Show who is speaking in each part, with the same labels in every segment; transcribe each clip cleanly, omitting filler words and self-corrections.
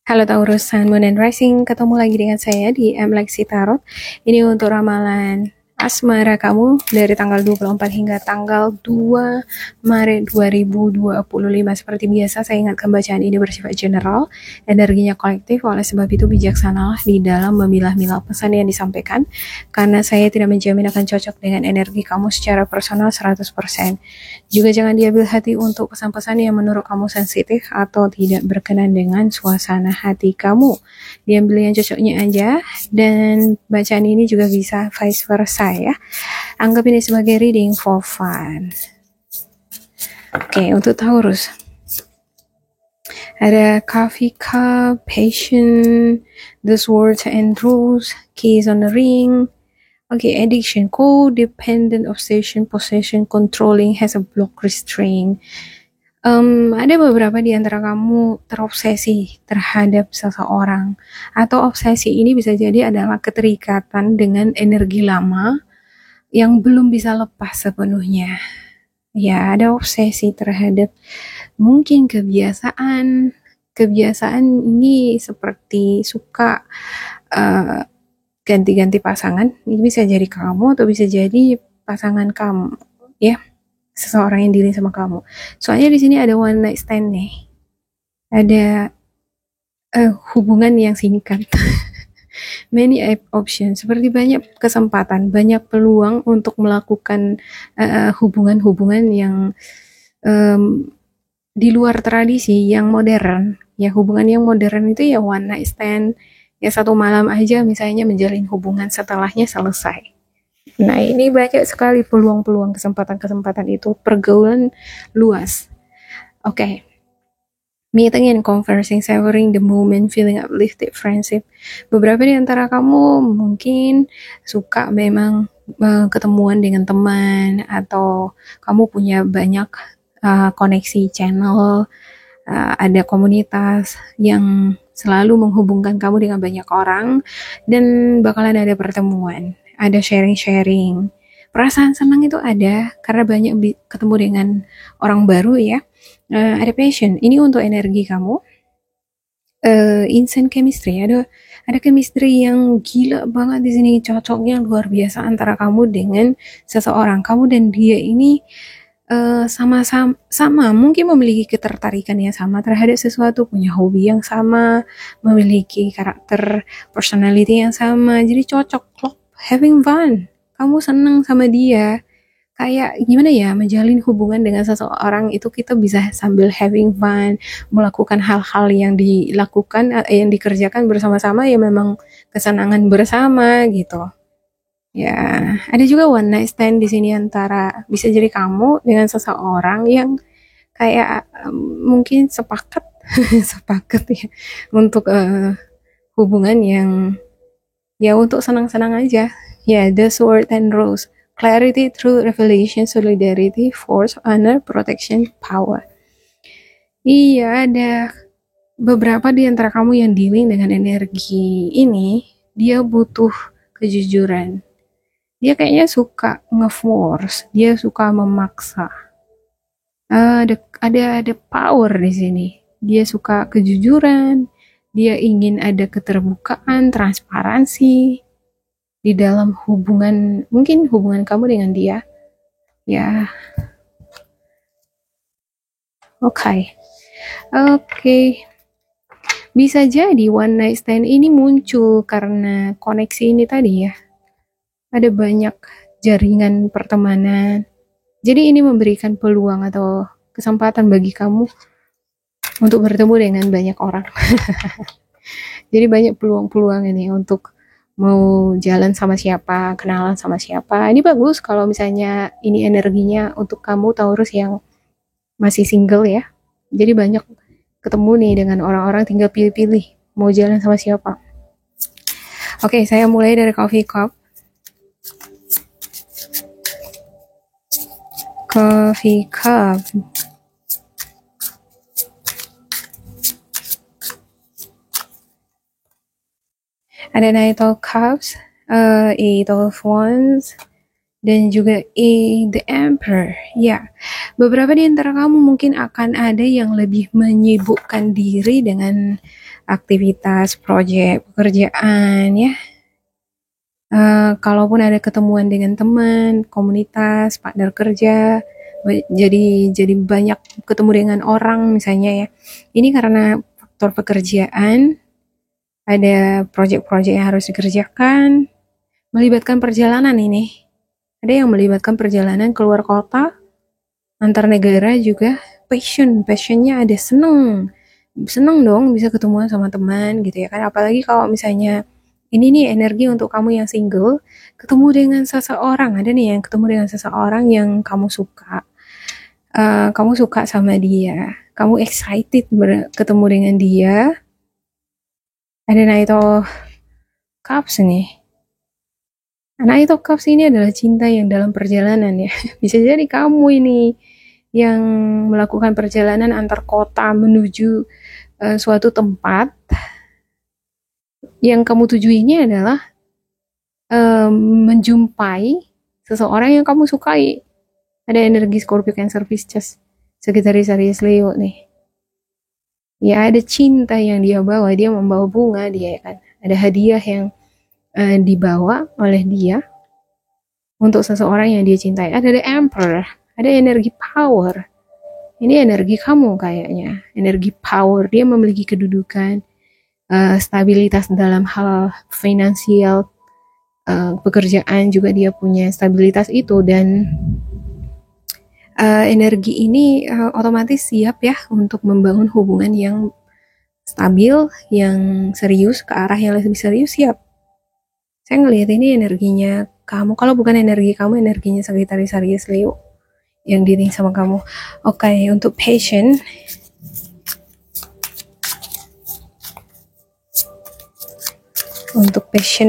Speaker 1: Halo Taurus, Sun, Moon, and Rising. Ketemu lagi dengan saya di Lexi Tarot. Ini untuk ramalan asmara kamu dari tanggal 24 hingga tanggal 2 Maret 2025. Seperti biasa, saya ingatkan bacaan ini bersifat general, energinya kolektif, oleh sebab itu bijaksanalah di dalam memilah-milah pesan yang disampaikan, karena saya tidak menjamin akan cocok dengan energi kamu secara personal 100%. Juga jangan diambil hati untuk pesan-pesan yang menurut kamu sensitif atau tidak berkenan dengan suasana hati kamu. Diambil yang cocoknya aja, dan bacaan ini juga bisa vice versa ya. Anggap ini sebagai reading for fun. Oke, untuk Taurus. Ada Coffee Cup, Passion, The Swords and Rules, Keys on the Ring. Oke, addiction, codependent, obsession, possession, controlling, has a block, restraint. Ada beberapa di antara kamu terobsesi terhadap seseorang, atau obsesi ini bisa jadi adalah keterikatan dengan energi lama yang belum bisa lepas sepenuhnya. Ya, ada obsesi terhadap mungkin kebiasaan. Kebiasaan ini seperti suka ganti-ganti pasangan. Ini bisa jadi kamu atau bisa jadi pasangan kamu, ya. Seseorang yang dealing sama kamu. Soalnya di sini ada one night stand nih. Ada hubungan yang singkat. Many options, seperti banyak kesempatan, banyak peluang untuk melakukan hubungan-hubungan yang di luar tradisi, yang modern. Ya, hubungan yang modern itu ya one night stand, ya satu malam aja misalnya menjalin hubungan, setelahnya selesai. Nah, ini banyak sekali peluang-peluang, kesempatan-kesempatan itu, pergaulan luas. Oke. Meeting and conversing, savoring the moment, feeling uplifted friendship. Beberapa di antara kamu mungkin suka memang ketemuan dengan teman, atau kamu punya banyak koneksi channel, ada komunitas yang selalu menghubungkan kamu dengan banyak orang, dan bakalan ada pertemuan, ada sharing-sharing. Perasaan senang itu ada karena banyak ketemu dengan orang baru ya. Ada passion, ini untuk energi kamu. Instant chemistry, ada chemistry yang gila banget di sini, cocoknya luar biasa antara kamu dengan seseorang. Kamu dan dia ini sama, mungkin memiliki ketertarikan yang sama terhadap sesuatu, punya hobi yang sama, memiliki karakter personality yang sama, jadi cocok, klop, having fun. Kamu seneng sama dia, kayak gimana ya, menjalin hubungan dengan seseorang itu kita bisa sambil having fun, melakukan hal-hal yang dilakukan, yang dikerjakan bersama-sama, ya memang kesenangan bersama gitu. Ya, ada juga one night stand di sini antara bisa jadi kamu dengan seseorang yang kayak mungkin sepakat sepakat ya untuk hubungan yang ya untuk senang-senang aja. Ya, the sword and rose. Clarity, truth, revelation, solidarity, force, honor, protection, power. Iya, ada beberapa di antara kamu yang dealing dengan energi ini, dia butuh kejujuran. Dia kayaknya suka nge-force, dia suka memaksa. Ada power di sini. Dia suka kejujuran, dia ingin ada keterbukaan, transparansi di dalam hubungan, mungkin hubungan kamu dengan dia. Ya, oke. Bisa jadi one night stand ini muncul karena koneksi ini tadi ya. Ada banyak jaringan pertemanan. Jadi ini memberikan peluang atau kesempatan bagi kamu untuk bertemu dengan banyak orang. Jadi banyak peluang-peluang ini untuk mau jalan sama siapa, kenalan sama siapa. Ini bagus kalau misalnya ini energinya untuk kamu Taurus yang masih single ya. Jadi banyak ketemu nih dengan orang-orang, tinggal pilih-pilih mau jalan sama siapa. Oke, saya mulai dari Coffee Cup. Coffee Cup. Ada Knight of Cups, Eight of Wands, dan juga The Emperor. Ya, beberapa di antara kamu mungkin akan ada yang lebih menyibukkan diri dengan aktivitas, proyek, pekerjaan ya. Kalaupun ada ketemuan dengan teman, komunitas, partner kerja, jadi banyak ketemu dengan orang misalnya ya. Ini karena faktor pekerjaan, ada proyek-proyek yang harus dikerjakan, melibatkan perjalanan ini. Ada yang melibatkan perjalanan keluar kota, antar negara juga. Passionnya ada, seneng dong bisa ketemuan sama teman gitu ya kan. Apalagi kalau misalnya ini nih energi untuk kamu yang single, ketemu dengan seseorang, ada nih yang ketemu dengan seseorang yang kamu suka. Kamu suka sama dia, kamu excited ketemu dengan dia. Ada Knight of Cups nih. Knight of Cups ini adalah cinta yang dalam perjalanan ya. Bisa jadi kamu ini yang melakukan perjalanan antar kota menuju suatu tempat. Yang kamu tuju ini adalah menjumpai seseorang yang kamu sukai. Ada energi Scorpio, Cancer, Pisces, Sagittarius, Aries, Leo nih. Ya ada cinta yang dia bawa, dia membawa bunga dia kan. Ada hadiah yang dibawa oleh dia untuk seseorang yang dia cintai. Ada The Emperor, ada energi power. Ini energi kamu kayaknya, energi power. Dia memiliki kedudukan, stabilitas dalam hal finansial, pekerjaan juga dia punya stabilitas itu, dan energi ini otomatis siap ya untuk membangun hubungan yang stabil, yang serius, ke arah yang lebih serius, siap. Saya ngelihat ini energinya kamu. Kalau bukan energi kamu, energinya Sagittarius, Aries, Leo yang diri sama kamu. Oke, untuk passion,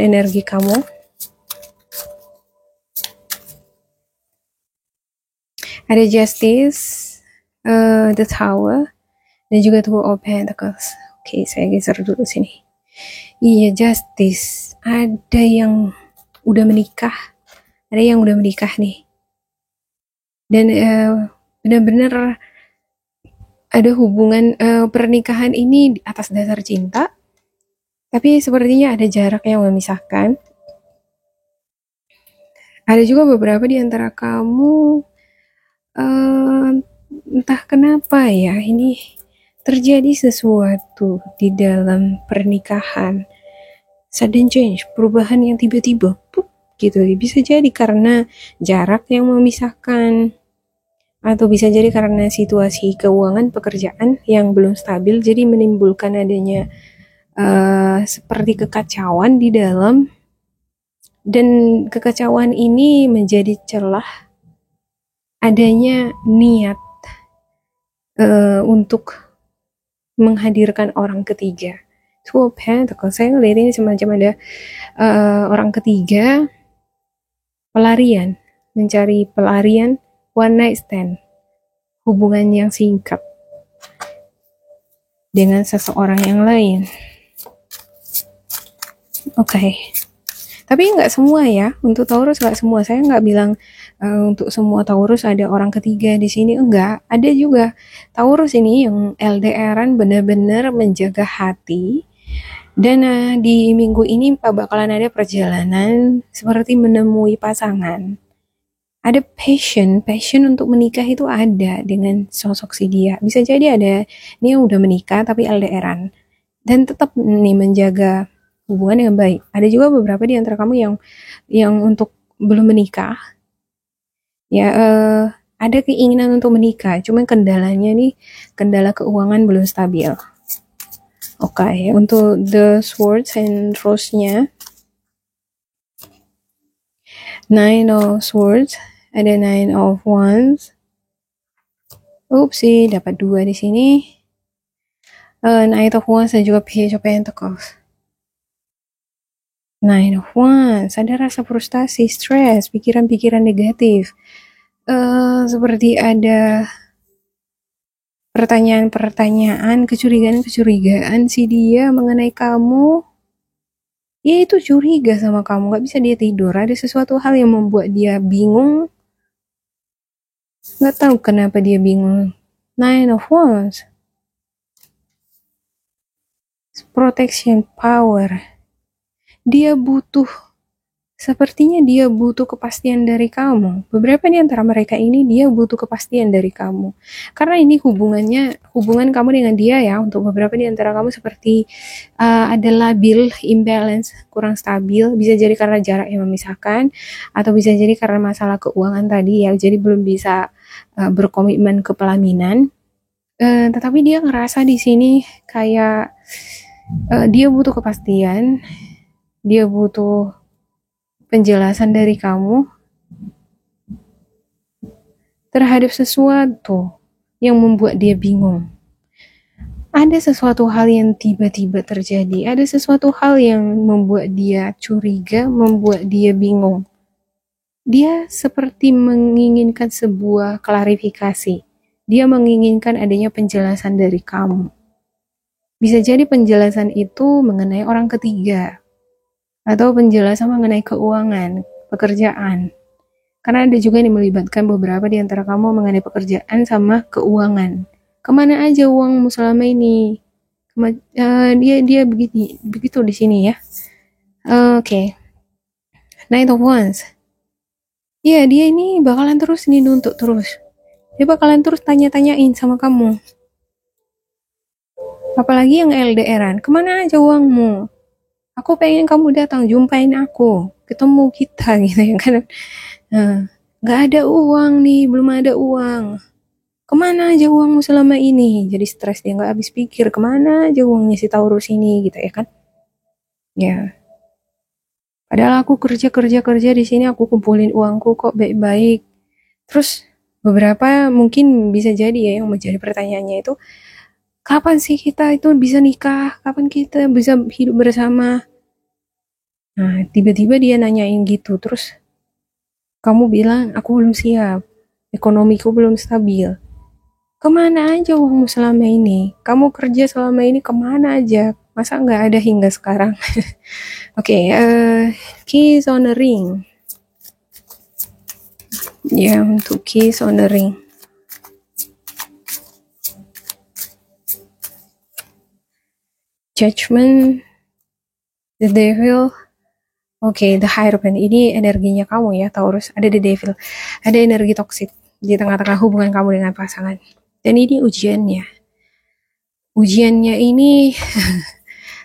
Speaker 1: energi kamu, ada Justice, The Tower, dan juga Two of Pentacles. Oke, saya geser dulu sini. Iya, Justice. Ada yang udah menikah, ada yang udah menikah nih. Dan benar-benar ada hubungan pernikahan ini atas dasar cinta, tapi sepertinya ada jarak yang memisahkan. Ada juga beberapa di antara kamu, entah kenapa ya, ini terjadi sesuatu di dalam pernikahan. Sudden change, perubahan yang tiba-tiba, gitu. Bisa jadi karena jarak yang memisahkan, atau bisa jadi karena situasi keuangan pekerjaan yang belum stabil, jadi menimbulkan adanya seperti kekacauan di dalam, dan kekacauan ini menjadi celah adanya niat untuk menghadirkan orang ketiga. Two of Pentacles, saya ngeliat ini semacam ada orang ketiga, pelarian, mencari pelarian, one night stand, hubungan yang singkat dengan seseorang yang lain. Oke. Tapi nggak semua ya, untuk Taurus nggak semua. Saya nggak bilang untuk semua Taurus ada orang ketiga di sini, enggak. Ada juga Taurus ini yang LDR-an benar-benar menjaga hati. Dan di minggu ini bakalan ada perjalanan seperti menemui pasangan. Ada passion untuk menikah itu ada dengan sosok si dia. Bisa jadi ada ini yang udah menikah tapi LDR-an dan tetap nih menjaga hubungan dengan baik. Ada juga beberapa di antara kamu yang untuk belum menikah. Ya, ada keinginan untuk menikah, cuma kendalanya nih, kendala keuangan belum stabil. Oke, untuk the swords and rose-nya, Nine of Swords, ada Nine of Wands. Oopsie, dapat 2 di sini. Nine of Wands dan juga Page of Pentacles. Nine of Wands, ada rasa frustasi, stres, pikiran-pikiran negatif. Seperti ada pertanyaan-pertanyaan, kecurigaan si dia mengenai kamu. Dia itu curiga sama kamu, gak bisa dia tidur. Ada sesuatu hal yang membuat dia bingung. Gak tahu kenapa dia bingung. Nine of Wands. protection power. Sepertinya dia butuh kepastian dari kamu. Beberapa di antara mereka ini dia butuh kepastian dari kamu. Karena ini hubungan kamu dengan dia ya, untuk beberapa di antara kamu seperti ada labil, imbalance, kurang stabil. Bisa jadi karena jarak yang memisahkan, atau bisa jadi karena masalah keuangan tadi ya, jadi belum bisa berkomitmen ke pelaminan. Tetapi dia ngerasa di sini kayak dia butuh kepastian, dia butuh penjelasan dari kamu terhadap sesuatu yang membuat dia bingung. Ada sesuatu hal yang tiba-tiba terjadi, ada sesuatu hal yang membuat dia curiga, membuat dia bingung. Dia seperti menginginkan sebuah klarifikasi. Dia menginginkan adanya penjelasan dari kamu. Bisa jadi penjelasan itu mengenai orang ketiga, atau penjelasan mengenai keuangan, pekerjaan. Karena ada juga yang melibatkan beberapa di antara kamu mengenai pekerjaan sama keuangan. Kemana aja uangmu selama ini? Dia begitu di sini ya. Oke. Knight of Wands. Ya, dia ini bakalan terus nih nuntut terus. Dia bakalan terus tanya-tanyain sama kamu. Apalagi yang LDRan. Kemana aja uangmu? Aku pengen kamu datang, jumpain aku, ketemu kita gitu ya kan. Gak ada uang nih, belum ada uang. Kemana aja uangmu selama ini? Jadi stres, dia gak habis pikir kemana aja uangnya si Taurus ini gitu ya kan. Ya. Padahal aku kerja di sini, aku kumpulin uangku kok baik-baik. Terus beberapa mungkin bisa jadi ya yang menjadi pertanyaannya itu, kapan sih kita itu bisa nikah? Kapan kita bisa hidup bersama? Nah, tiba-tiba dia nanyain gitu, terus kamu bilang, aku belum siap, ekonomiku belum stabil. Kemana aja uangmu selama ini? Kamu kerja selama ini kemana aja? Masa nggak ada hingga sekarang? Oke, keys on the ring. Ya, untuk keys on the ring. Judgment, the devil. Oke, the Hierophant. Ini energinya kamu ya, Taurus. Ada the devil. Ada energi toksik di tengah-tengah hubungan kamu dengan pasangan. Dan ini ujiannya. Ujiannya ini,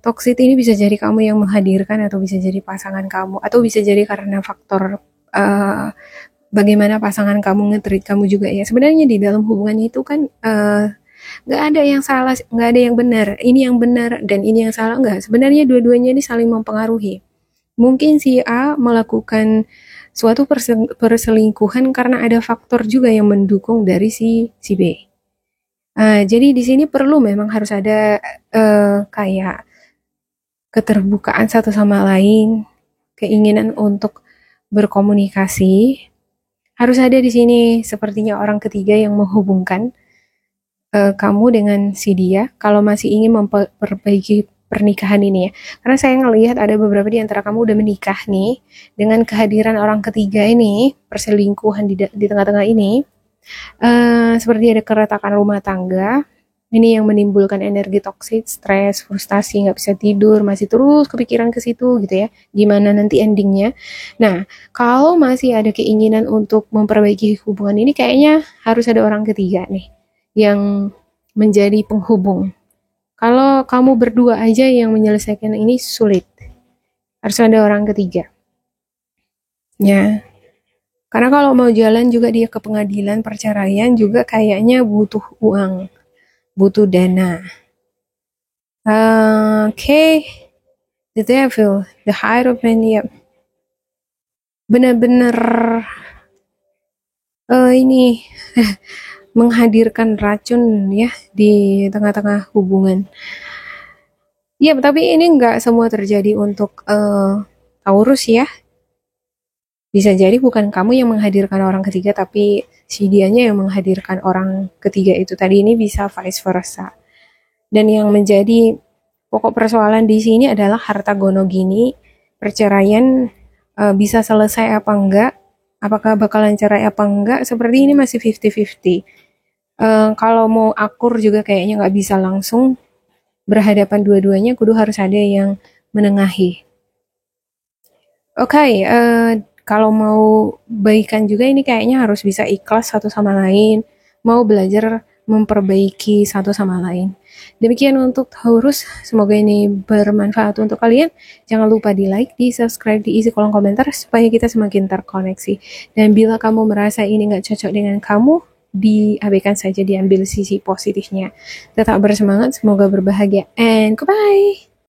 Speaker 1: toksik ini bisa jadi kamu yang menghadirkan, atau bisa jadi pasangan kamu, atau bisa jadi karena faktor bagaimana pasangan kamu nge-treat kamu juga ya. Sebenarnya di dalam hubungan itu kan nggak ada yang salah, nggak ada yang benar. Ini yang benar dan ini yang salah, nggak. Sebenarnya dua-duanya ini saling mempengaruhi. Mungkin si A melakukan suatu perselingkuhan karena ada faktor juga yang mendukung dari si B. Jadi di sini perlu memang harus ada kayak keterbukaan satu sama lain, keinginan untuk berkomunikasi. Harus ada di sini sepertinya orang ketiga yang menghubungkan kamu dengan si dia, kalau masih ingin memperbaiki pernikahan ini ya. Karena saya ngelihat ada beberapa di antara kamu udah menikah nih, dengan kehadiran orang ketiga ini, perselingkuhan di tengah-tengah ini, seperti ada keretakan rumah tangga. Ini yang menimbulkan energi toksik, stres, frustasi, nggak bisa tidur, masih terus kepikiran ke situ gitu ya. Gimana nanti endingnya? Nah, kalau masih ada keinginan untuk memperbaiki hubungan ini, kayaknya harus ada orang ketiga nih yang menjadi penghubung. Kalau kamu berdua aja yang menyelesaikan ini sulit. Harus ada orang ketiga. Ya. Karena kalau mau jalan juga dia ke pengadilan perceraian juga kayaknya butuh uang, butuh dana. Oke. The devil, the Hierophant, ya. Benar-benar ini menghadirkan racun ya di tengah-tengah hubungan. Ya, tapi ini nggak semua terjadi untuk Taurus ya. Bisa jadi bukan kamu yang menghadirkan orang ketiga, tapi si dianya yang menghadirkan orang ketiga itu tadi. Ini bisa vice versa. Dan yang menjadi pokok persoalan di sini adalah harta gono gini, perceraian bisa selesai apa enggak, apakah bakalan cerai apa enggak, seperti ini masih 50-50. Kalau mau akur juga kayaknya nggak bisa langsung. berhadapan dua-duanya, kudu harus ada yang menengahi. Oke, kalau mau baikan juga ini kayaknya harus bisa ikhlas satu sama lain, mau belajar memperbaiki satu sama lain. Demikian untuk Taurus, semoga ini bermanfaat untuk kalian. Jangan lupa di like, di subscribe, diisi kolom komentar supaya kita semakin terkoneksi. Dan bila kamu merasa ini nggak cocok dengan kamu, diabaikan saja, diambil sisi positifnya. Tetap bersemangat, semoga berbahagia, and goodbye!